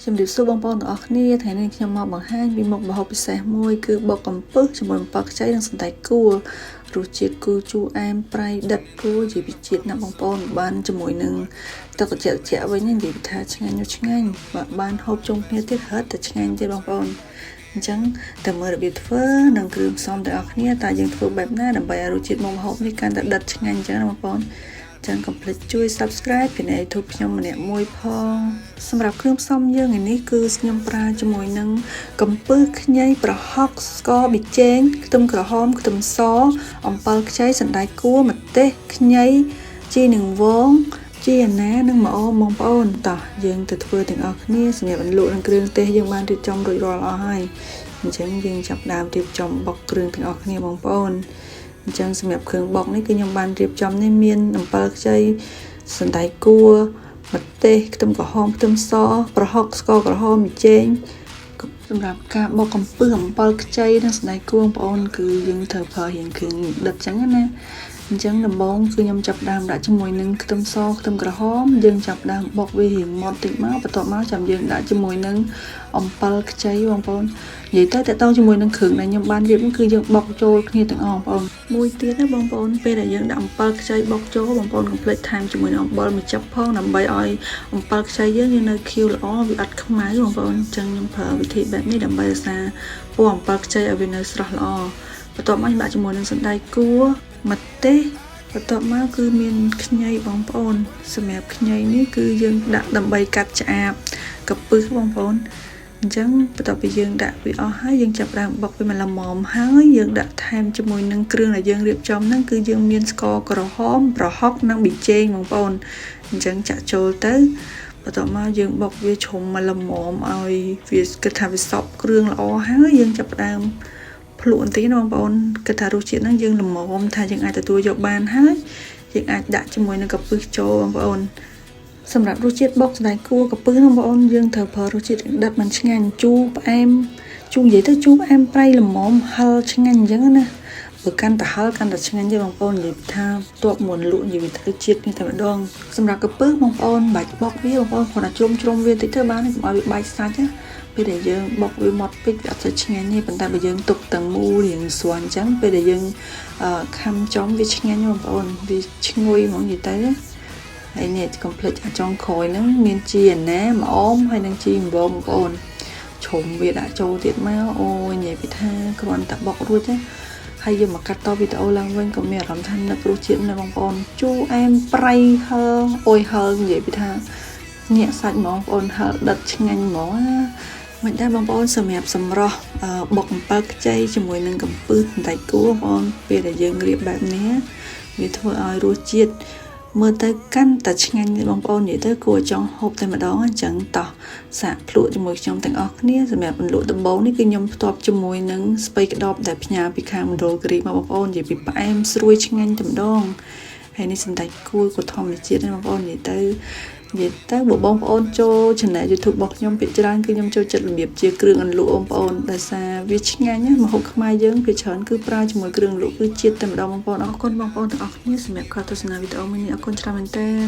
ជំរាបសួរបងប្អូនទាំងអស់គ្នាថ្ងៃនេះខ្ញុំមកបង្ហាញពីមុខម្ហូបពិសេសមួយគឺបុកកំពឹសជាមួយអំបិលខ្ចីនិងសណ្តែកគួររសជាតិគឺជូរអែមប្រៃដិតគួរជាពិជាតិណាបងប្អូនបានជាមួយនឹងទឹកត្រជាក់វិញនិយាយថាឆ្ងាញ់នោះឆ្ងាញ់បើបានហូបជុំគ្នាទៀតហិតតែឆ្ងាញ់ទៀតបងប្អូនអញ្ចឹងតើមើលរបៀបធ្វើនិងគ្រឿងផ្សំទាំងអស់គ្នាតើយើងធ្វើបែបណាដើម្បីឲ្យរសជាតិមុខម្ហូបនេះកាន់តែដិតឆ្ងាញ់អញ្ចឹងណាបងប្អូនចឹងកុំភ្លេចជួយ Subscribe ពី YouTube ខ្ញុំម្នាក់មួយផងសម្រាប់គ្រឿងផ្សំយើងថ្ងៃនេះគឺខ្ញុំប្រើជាមួយនឹងកំពឹសខ្ញីប្រហុកស្ករប៊ីចេងខ្ទឹមក្រហមខ្ទឹមសអំបិលខ្ចីសណ្តែកគួរម្ទេសខ្ញីជីនឹងវងជីអាណានិងម្អមបងប្អូនតោះយើងទៅធ្វើទាំងអស់គ្នាសម្រាប់អន្លក់នឹងគ្រឿងទេសយើងបានរៀបចំរួចរាល់អស់ហើយអញ្ចឹងយើងចាប់ដើមរៀបចំបុកគ្រឿងទាំងអស់គ្នាបងប្អូនអញ្ចឹងសម្រាប់គ្រឿងបុកនេះគឺខ្ញុំបានរៀបចំនេះមានអំបិលខ្ចីសណ្តែកគួរម្ទេសខ្ទឹមក្រហមខ្ទឹមសប្រហុកស្ករក្រហមប៊ីចេងសម្រាប់ការបុកកំពឹសអំបិលខ្ចីនិងសណ្តែកគួរបងប្អូនគឺយើងត្រូវប្រើរៀងគ្រឿងដិតអញ្ចឹងណាអញ្ចឹងដំបូងគឺខ្ញុំចាប់ដើមដាក់ជាមួយនឹងខ្ទឹមសខ្ទឹមក្រហមយើងចាប់ដើមបុកវារៀងម៉ត់តិចមកបន្ទាប់មកចាំយើងដាក់ជាមួយនឹងអំបិលខ្ចីបងប្អូននិយាយទៅតើតោងជាមួយនឹងគ្រឿងដែលខ្ញុំបានរៀបគឺយើងបុកចូលគ្នាទាំងអស់បងប្អូនមួយទៀតណាបងប្អូនពេលដែលយើងដាក់អំបិលខ្ចីបុកចូលបងប្អូនកុំភ្លេចថែមជាមួយនឹងអំបិលមួយចិបផងដើម្បីឲ្យអំបិលខ្ចីយើងនៅខៀវល្អវាអត់ខ្មៅបងប្អូនអញ្ចឹងខ្ញុំប្រើវិធីបែបនេះដើម្បីរក្សាពណ៌អំបិលខ្ចីឲ្យវានៅស្រស់ល្អបន្ទាប់មកខ្ញុំដាក់ជាមួយនឹងសណ្តែកគួរម្ទេសបន្ទាប់មកគឺមានខ្ញីបងប្អូនសម្រាប់ខ្ញីនេះគឺយើងដាក់ដើម្បីកាត់ឆ្អាបកំពឹសបងប្អូនអញ្ចឹងបន្ទាប់ពីយើងដាក់វាអស់ហើយយើងចាប់ដើមបុកវាមកល្មមហើយយើងដាក់ថែមជាមួយនឹងគ្រឿងដែលយើងរៀបចំហ្នឹងគឺយើងមានស្ករក្រហមប្រហុកនិងប៊ីចេងបងប្អូនអញ្ចឹងចាក់ចូលទៅបន្ទាប់មកយើងបុកវាឆុំមកល្មមឲ្យវាគិតថាវាសព្វគ្រឿងល្អហើយយើងចាប់ដើមភ្លក់បន្តិចណាបងប្អូនគិតថារសជាតិហ្នឹងយើងល្មមថាយើងអាចទទួលយកបានហើយយើងអាចដាក់ជាមួយនឹងកំពឹសចូលបងប្អូនសម្រាប់រសជាតិបុកសណ្តែកគួរកំពឹសបងប្អូនយើងត្រូវប្រើរសជាតិដិតមិនឆ្ងាញ់ជូរផ្អែមជូរនិយាយទៅជូរផ្អែមប្រៃល្មមហឹរឆ្ងាញ់អញ្ចឹងណាបើកាន់តែហឹរកាន់តែឆ្ងាញ់ទេបងប្អូននិយាយថាទប់មុនលក់និយាយទៅជាតិនេះតែម្ដងសម្រាប់កំពឹសបងប្អូនបាច់បុកវាបងប្អូនគ្រាន់តែជ្រុំវាតិចទៅបានកុំឲ្យវាបែកសាច់ណាពេលដែលយើងបុកវាម៉ត់ពេកវាអត់សូវឆ្ងាញ់ទេប៉ុន្តែបើយើងទុកទាំងមូលរៀងស្រួលអញ្ចឹងពេលដែលយើងខាំចំវាឆ្ងាញ់បងប្អូនវាឈ្ងុយហ្មងនិយាយទៅហើយនេះកុំភ្លេចចុងក្រោយហ្នឹងមានជីអាណាម្អមហើយនឹងជីអំបោងបងប្អូនឆុំវាដាក់ចូលទៀតមកអូយនិយាយពីថាគ្រាន់តែបុករួចទេហើយយើងមកកាត់តវីដេអូឡើងវិញក៏មានអារម្មណ៍ថានឹករសជាតិណាបងប្អូនជូរអែមប្រៃហឹរអូយហឹរនិយាយពីថាញាក់សាច់ហ្មងបងប្អូនហឹរដិតឆ្ងាញ់ហ្មងមិនដែរបងប្អូនសម្រាប់សម្រស់បុកអំបិលខ្ចីជាមួយនឹងកំពឹសសណ្តែកគួរបងប្អូនពេលដែលយើងរៀបបែបនេះវាធ្វើឲ្យរសជាតិមើលទៅកាន់តែឆ្ងាញ់បងប្អូននិយាយទៅគួរចង់ហូបតែម្ដងអញ្ចឹងតោះសាកភ្លក់ជាមួយខ្ញុំទាំងអស់គ្នាសម្រាប់អន្លក់ដំបូងនេះគឺខ្ញុំផ្ទាប់ជាមួយនឹងស្ពៃក្តោបដែលផ្ញើពីខាងមណ្ឌលគិរីមកបងប្អូននិយាយពីផ្អែមស្រួយឆ្ងាញ់តែម្ដងហើយនេះសណ្តែកគួរក៏ធម្មជាតិដែរបងប្អូននិយាយទៅបងប្អូនចូល channel YouTube របស់ខ្ញុំភាគច្រើនគឺខ្ញុំចូលចិត្តរបៀបជាគ្រឿងអន្លក់បងប្អូនដោយសារវាឆ្ងាញ់ណាម្ហូបខ្មែរយើងភាគច្រើនគឺប្រើជាមួយគ្រឿងអន្លក់គឺជាតិតែម្ដងបងប្អូនអរគុណបងប្អូនទាំងអស់គ្នាសម្រាប់ការទស្សនាវីដេអូមួយនេះអរគុណច្រើនមែនទែន